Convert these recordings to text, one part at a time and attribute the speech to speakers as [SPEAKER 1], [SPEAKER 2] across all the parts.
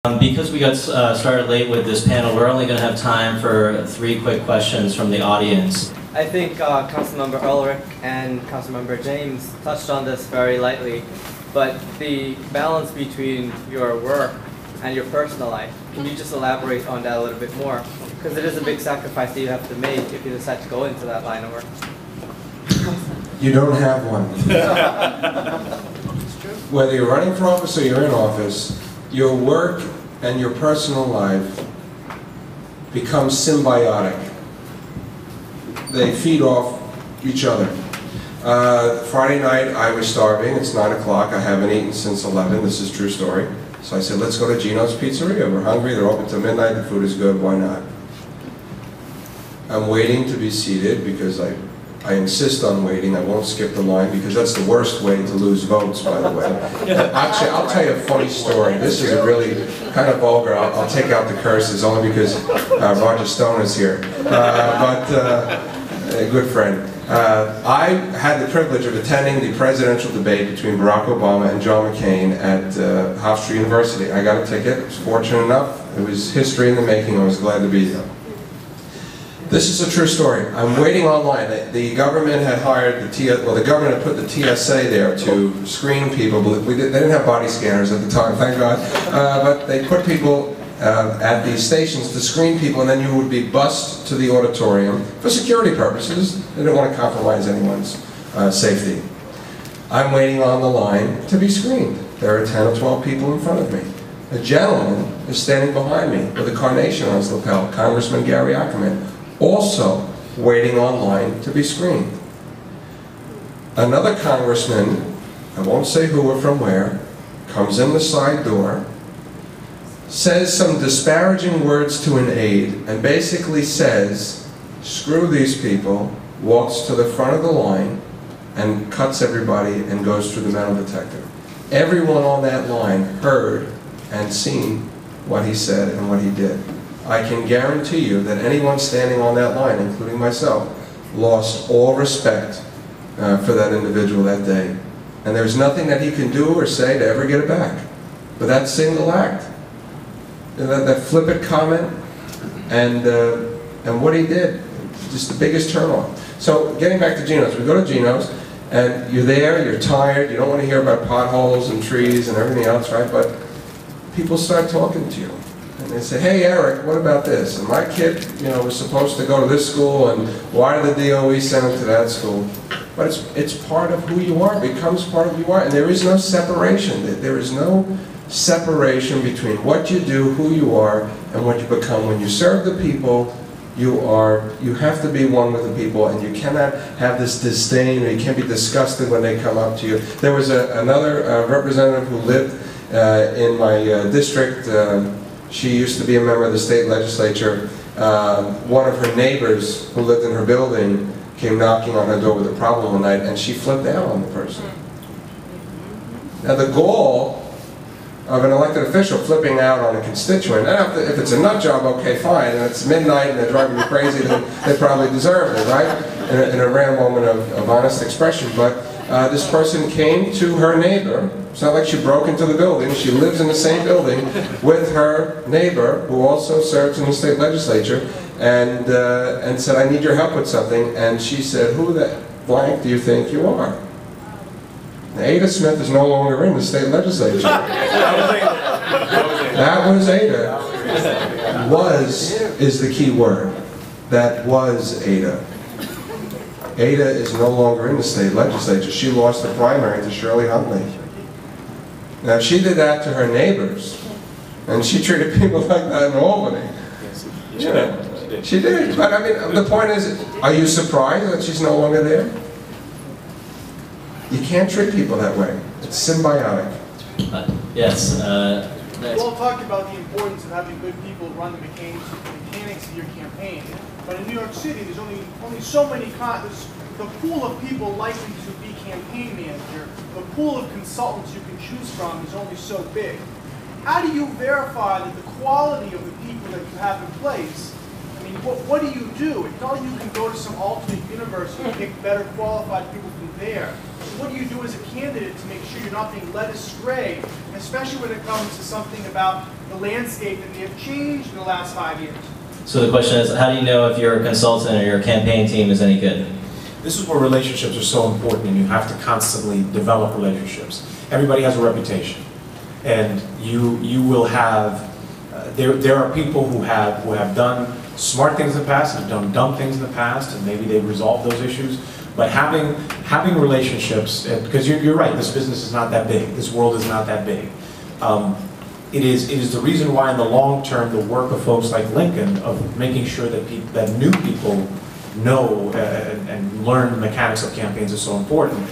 [SPEAKER 1] Because we got started late with this panel, we're only going to have time for 3 quick questions from the audience.
[SPEAKER 2] I think Councilmember Ulrich and Councilmember James touched on this very lightly, but the balance between your work and your personal life, can you just elaborate on that a little bit more? Because it is a big sacrifice that you have to make if you decide to go into that line of work.
[SPEAKER 3] You don't have one. Whether you're running for office or you're in office, your work and your personal life become symbiotic. They feed off each other. Friday night I was starving, it's 9 o'clock, I haven't eaten since 11, this is a true story. So I said, let's go to Gino's Pizzeria, we're hungry, they're open till midnight, the food is good, why not? I'm waiting to be seated because I insist on waiting. I won't skip the line because that's the worst way to lose votes, by the way. Actually, I'll tell you a funny story. This is really kind of vulgar. I'll take out the curses only because Roger Stone is here. A good friend. I had the privilege of attending the presidential debate between Barack Obama and John McCain at Hofstra University. I got a ticket. I was fortunate enough. It was history in the making. I was glad to be there. This is a true story. I'm waiting online. The government had hired the government had put the TSA there to screen people. They didn't have body scanners at the time, thank God. But they put people at these stations to screen people, and then you would be bused to the auditorium for security purposes. They didn't want to compromise anyone's safety. I'm waiting on the line to be screened. There are 10 or 12 people in front of me. A gentleman is standing behind me with a carnation on his lapel, Congressman Gary Ackerman, also waiting online to be screened. Another congressman, I won't say who or from where, comes in the side door, says some disparaging words to an aide, and basically says, screw these people, walks to the front of the line, and cuts everybody and goes through the metal detector. Everyone on that line heard and seen what he said and what he did. I can guarantee you that anyone standing on that line, including myself, lost all respect for that individual that day. And there's nothing that he can do or say to ever get it back. But that single act, that flippant comment, and what he did, just the biggest turnoff. So getting back to Gino's, we go to Gino's, and you're there, you're tired, you don't want to hear about potholes and trees and everything else, right? But people start talking to you. And they say, hey Eric, what about this? And my kid, was supposed to go to this school, and why did the DOE send him to that school? But it's part of who you are, it becomes part of who you are, and there is no separation. There is no separation between what you do, who you are, and what you become. When you serve the people, you have to be one with the people, and you cannot have this disdain, or you can't be disgusted when they come up to you. There was another representative who lived in my district. She used to be a member of the state legislature. One of her neighbors who lived in her building came knocking on her door with a problem one night, and she flipped out on the person. Now the gall of an elected official flipping out on a constituent, and if it's a nut job, okay, fine, and it's midnight and they're driving me crazy, then they probably deserve it, right? In a rare moment of honest expression. But this person came to her neighbor. It's not like she broke into the building. She lives in the same building with her neighbor, who also serves in the state legislature, and said, I need your help with something. And she said, who the blank do you think you are? Now, Ada Smith is no longer in the state legislature. That was Ada. Was is the key word. That was Ada. Ada is no longer in the state legislature. She lost the primary to Shirley Huntley. Now, she did that to her neighbors, and she treated people like that in Albany. She did. But I mean, the point is, are you surprised that she's no longer there? You can't treat people that way. It's symbiotic.
[SPEAKER 1] Yes.
[SPEAKER 4] You all talked about the importance of having good people run the mechanics of your campaign. But in New York City, there's only so many. The pool of people likely to be campaign manager, the pool of consultants you can choose from is only so big. How do you verify that the quality of the people that you have in place? I mean, what do you do? It's not like you can go to some alternate universe and pick better qualified people from there. What do you do as a candidate to make sure you're not being led astray, especially when it comes to something about the landscape that may have changed in the last 5 years.
[SPEAKER 1] So the question is, how do you know if your consultant or your campaign team is any good?
[SPEAKER 5] This is where relationships are so important, and you have to constantly develop relationships. Everybody has a reputation, and you will have. There are people who have done smart things in the past, have done dumb things in the past, and maybe they've resolved those issues. But having relationships, because you're right, this business is not that big. This world is not that big. It is the reason why in the long term the work of folks like Lincoln of making sure that new people know and learn the mechanics of campaigns is so important.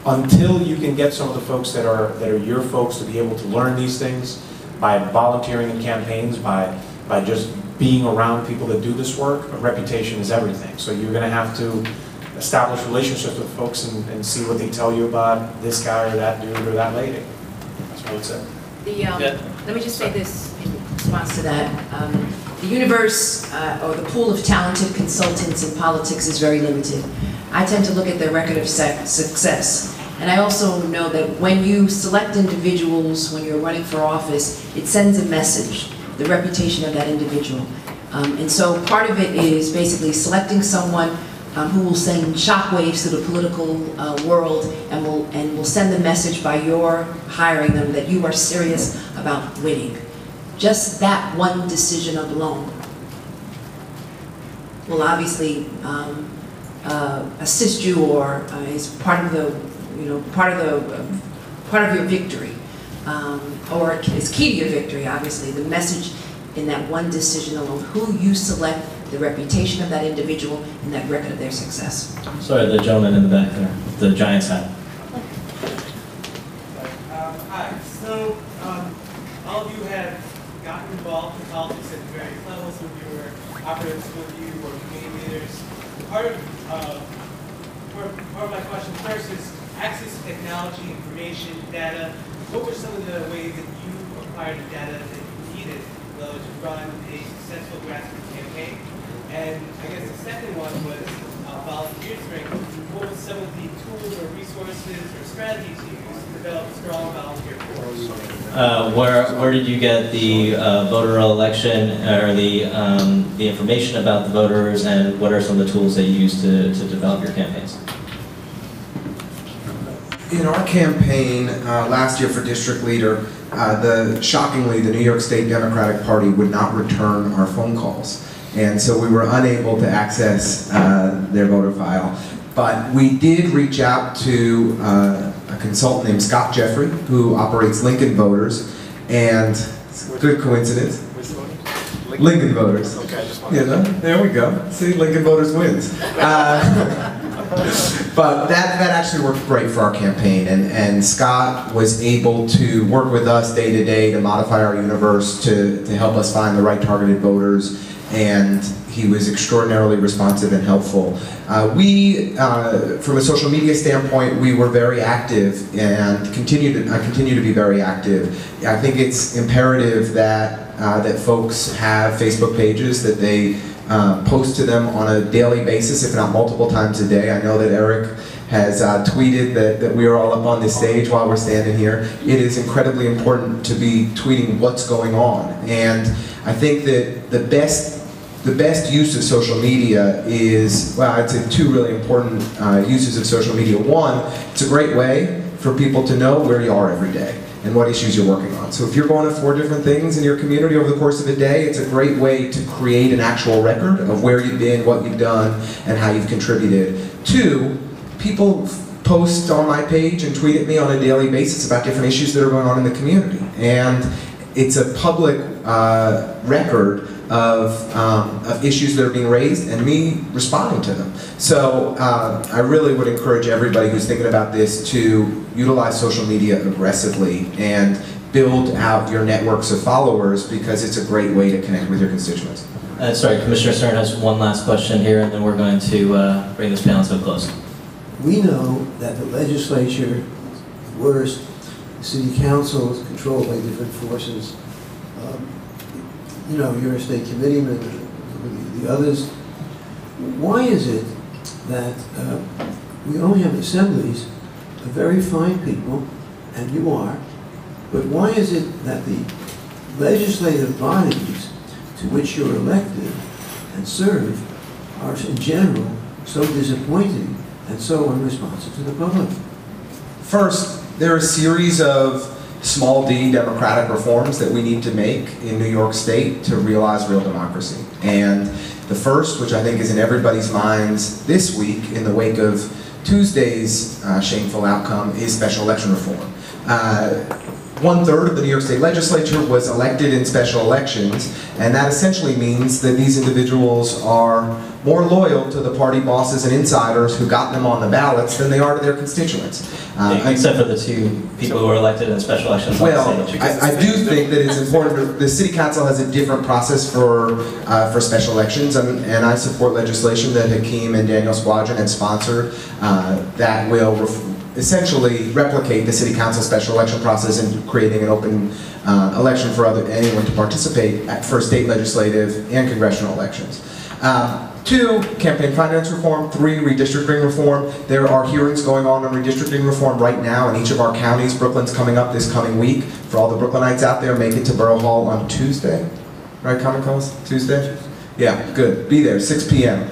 [SPEAKER 5] Until you can get some of the folks that are your folks to be able to learn these things by volunteering in campaigns, by just being around people that do this work, a reputation is everything. So you're going to have to establish relationships with folks and see what they tell you about this guy or that dude or that lady. That's what I would say.
[SPEAKER 6] Let me just say this in response to that. The universe or the pool of talented consultants in politics is very limited. I tend to look at their record of success. And I also know that when you select individuals, when you're running for office, it sends a message, the reputation of that individual. And so part of it is basically selecting someone who will send shockwaves to the political world and will send the message by your hiring them that you are serious about winning. Just that one decision alone will obviously assist you or is part of the part of your victory, or is key to your victory. Obviously, the message in that one decision alone, who you select, the reputation of that individual, and that record of their success.
[SPEAKER 1] Sorry, the gentleman in the back there, the Giants hat.
[SPEAKER 7] Hi. So, all of you have gotten involved in politics at various levels. Some of you were operatives, some of you were community leaders. Part of my question first is access to technology, information, data. What were some of the ways that you acquired the data that you needed to run a successful grassroots campaign? And I guess the second one was volunteering. What were some of the tools or resources or strategies you used to develop a strong volunteer force?
[SPEAKER 1] Where did you get the voter election or the information about the voters, and what are some of the tools that you used to develop your campaigns?
[SPEAKER 8] In our campaign last year for district leader, shockingly, the New York State Democratic Party would not return our phone calls. And so we were unable to access their voter file. But we did reach out to a consultant named Scott Jeffrey, who operates Lincoln Voters, and good coincidence. Lincoln Voters.
[SPEAKER 5] Okay, I just
[SPEAKER 8] You know, there we go. See, Lincoln Voters wins. But that actually worked great for our campaign, and Scott was able to work with us day to day to modify our universe to help us find the right targeted voters, and he was extraordinarily responsive and helpful. From a social media standpoint, we were very active and I continue to be very active. I think it's imperative that folks have Facebook pages, that they post to them on a daily basis, if not multiple times a day. I know that Eric has tweeted that we are all up on this stage while we're standing here. It is incredibly important to be tweeting what's going on. And I think that the best use of social media is, well, I'd say two really important uses of social media. One, it's a great way for people to know where you are every day and what issues you're working on. So if you're going to 4 different things in your community over the course of a day, it's a great way to create an actual record of where you've been, what you've done, and how you've contributed. 2, people post on my page and tweet at me on a daily basis about different issues that are going on in the community. And it's a public record of issues that are being raised and me responding to them. So I really would encourage everybody who's thinking about this to utilize social media aggressively and build out your networks of followers, because it's a great way to connect with your constituents.
[SPEAKER 1] Sorry, Commissioner Stern has one last question here, and then we're going to bring this panel to a close.
[SPEAKER 9] We know that the legislature, worst, the city council is controlled by different forces. You know, you're a state committeeman, the others. Why is it that we only have assemblies of very fine people, and you are, but why is it that the legislative bodies to which you're elected and serve are in general so disappointing and so unresponsive to the public?
[SPEAKER 8] First, there are a series of small d democratic reforms that we need to make in New York State to realize real democracy. And the first, which I think is in everybody's minds this week in the wake of Tuesday's shameful outcome, is special election reform. 1/3 of the New York State Legislature was elected in special elections, and that essentially means that these individuals are more loyal to the party bosses and insiders who got them on the ballots than they are to their constituents.
[SPEAKER 1] Except for the two people who were elected in special elections.
[SPEAKER 8] Well, I do think that it's important. The City Council has a different process for special elections, and I support legislation that Hakeem and Daniel Squadron had sponsored that will essentially replicate the City Council special election process and creating an open election for anyone to participate for state legislative and congressional elections. 2, campaign finance reform. 3, redistricting reform. There are hearings going on redistricting reform right now in each of our counties. Brooklyn's coming up this coming week. For all the Brooklynites out there, make it to Borough Hall on Tuesday. Right, Common Cause? Tuesday? Yeah, good. Be there, 6 p.m.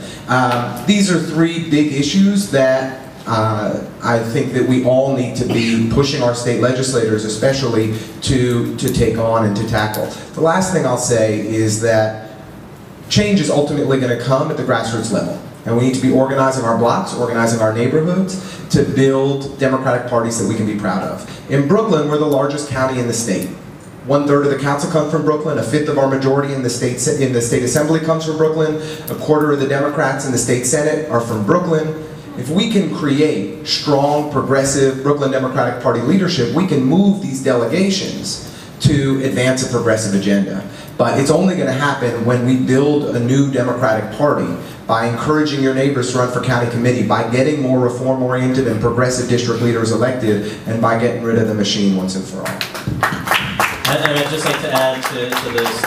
[SPEAKER 8] These are 3 big issues that I think that we all need to be pushing our state legislators especially to take on and to tackle. The last thing I'll say is that change is ultimately going to come at the grassroots level. And we need to be organizing our blocks, organizing our neighborhoods to build democratic parties that we can be proud of. In Brooklyn, we're the largest county in the state. 1/3 of the council comes from Brooklyn, 1/5 of our majority in the state assembly comes from Brooklyn, 1/4 of the Democrats in the state Senate are from Brooklyn. If we can create strong, progressive Brooklyn Democratic Party leadership, we can move these delegations to advance a progressive agenda. But it's only going to happen when we build a new Democratic Party by encouraging your neighbors to run for county committee, by getting more reform-oriented and progressive district leaders elected, and by getting rid of the machine once and for all.
[SPEAKER 1] And I'd just like to add to those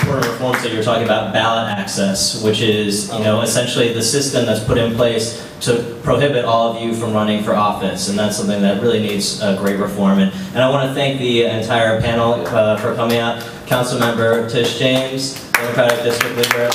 [SPEAKER 1] important reforms that you're talking about, ballot access, which is, essentially the system that's put in place to prohibit all of you from running for office, and that's something that really needs great reform. And I want to thank the entire panel for coming out. Councilmember Tish James, Democratic District Leader.